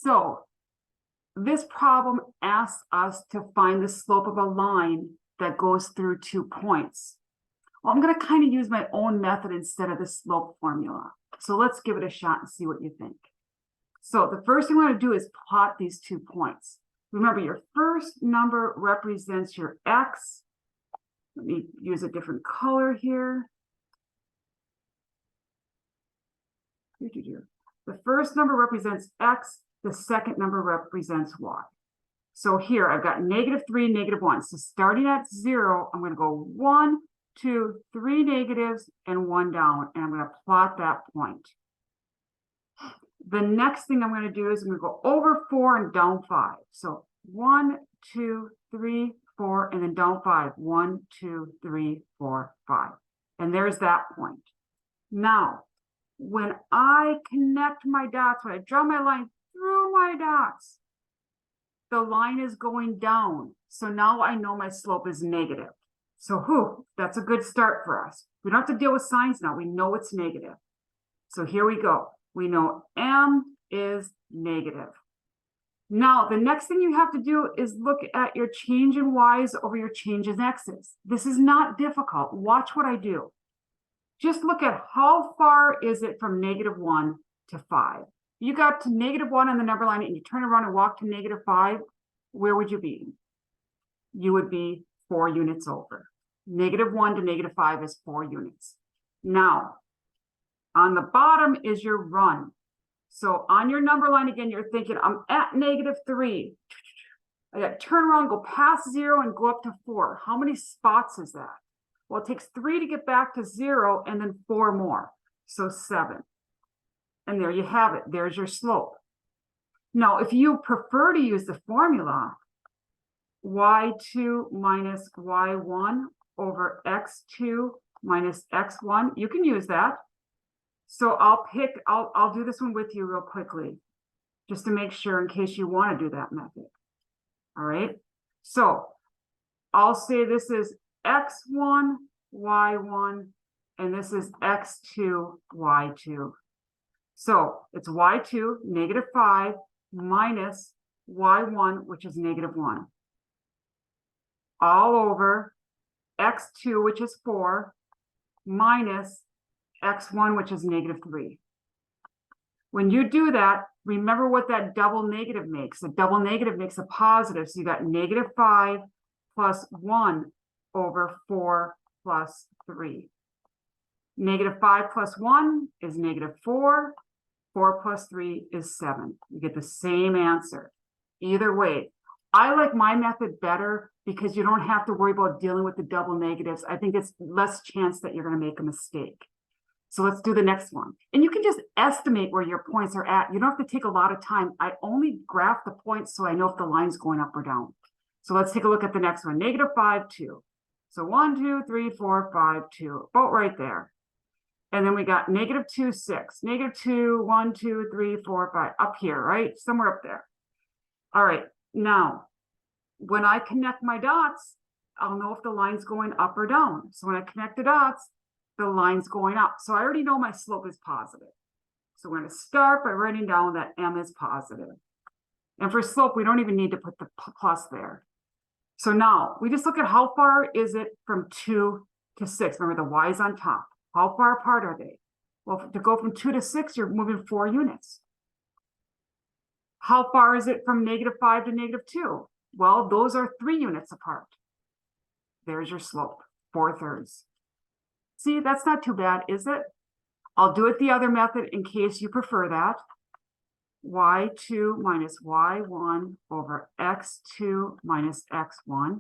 So this problem asks us to find the slope of a line that goes through 2 points. Well, I'm going to kind of use my own method instead of the slope formula. So let's give it a shot and see what you think. So the first thing we're going to do is plot these 2 points. Remember, your first number represents your x. Let me use a different color here. The first number represents x. The second number represents y. So here I've got -3, -1. So starting at 0, I'm going to go 1, 2, 3 negatives and 1 down, and I'm going to plot that point. The next thing I'm going to do is I'm going to go over 4 and down 5. So 1, 2, 3, 4, and then down 5. 1, 2, 3, 4, 5. And there's that point. Now, when I connect my dots, when I draw my line through my dots, the line is going down. So now I know my slope is negative. So that's a good start for us. We don't have to deal with signs now. We know it's negative. So here we go. We know m is negative. Now, the next thing you have to do is look at your change in y's over your change in x's. This is not difficult. Watch what I do. Just look at how far is it from -1 to 5. You got to -1 on the number line and you turn around and walk to -5, where would you be? You would be 4 units over. -1 to -5 is 4 units. Now, on the bottom is your run. So on your number line, again, you're thinking, I'm at -3. I got to turn around, go past 0 and go up to 4. How many spots is that? Well, it takes 3 to get back to 0 and then 4 more. So 7. And there you have it. There's your slope. Now, if you prefer to use the formula, y2 minus y1 over x2 minus x1, you can use that. So I'll do this one with you real quickly, just to make sure in case you want to do that method. All right. So I'll say this is x1, y1, and this is x2, y2. So it's y2, -5, minus y1, which is -1. All over x2, which is 4, minus x1, which is -3. When you do that, remember what that double negative makes. The double negative makes a positive. So you got -5 plus 1 over 4 plus 3. -5 plus 1 is -4. 4 plus 3 is 7. You get the same answer. Either way, I like my method better because you don't have to worry about dealing with the double negatives. I think it's less chance that you're going to make a mistake. So let's do the next one. And you can just estimate where your points are at. You don't have to take a lot of time. I only graph the points so I know if the line's going up or down. So let's take a look at the next one. -5, 2. So 1, 2, 3, 4, 5, 2. About right there. And then we got -2, 6. -2, 1, 2, 3, 4, 5. Up here, right? Somewhere up there. All right. Now, when I connect my dots, I'll know if the line's going up or down. So when I connect the dots, the line's going up. So I already know my slope is positive. So we're going to start by writing down that m is positive. And for slope, we don't even need to put the plus there. So now we just look at how far is it from 2 to 6. Remember, the y is on top. How far apart are they? Well, to go from 2 to 6, you're moving 4 units. How far is it from -5 to -2? Well, those are 3 units apart. There's your slope, 4/3. See, that's not too bad, is it? I'll do it the other method in case you prefer that. y2 minus y1 over x2 minus x1.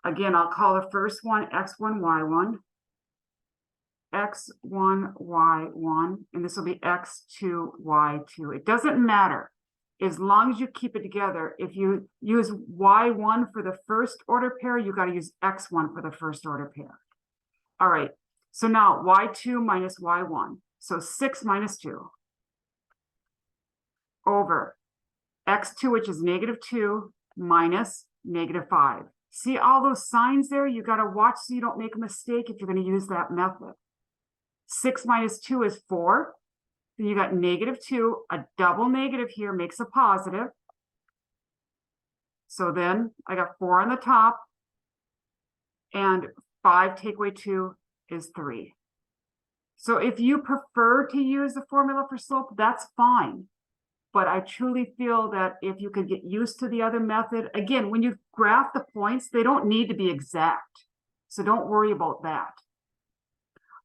Again, I'll call the first one x1, y1. x1, y1, and this will be x2, y2. It doesn't matter as long as you keep it together. If you use y1 for the first order pair, you got to use x1 for the first order pair. All right, so now y2 minus y1. So 6 minus 2 over x2, which is -2, minus -5. See all those signs there? You got to watch so you don't make a mistake if you're going to use that method. 6 minus 2 is 4. Then you got -2, a double negative here makes a positive. So then I got 4 on the top, and 5 take away 2 is 3. So if you prefer to use the formula for slope, that's fine. But I truly feel that if you could get used to the other method, again, when you graph the points, they don't need to be exact. So don't worry about that.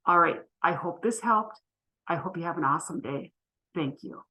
All right, I hope this helped. I hope you have an awesome day. Thank you.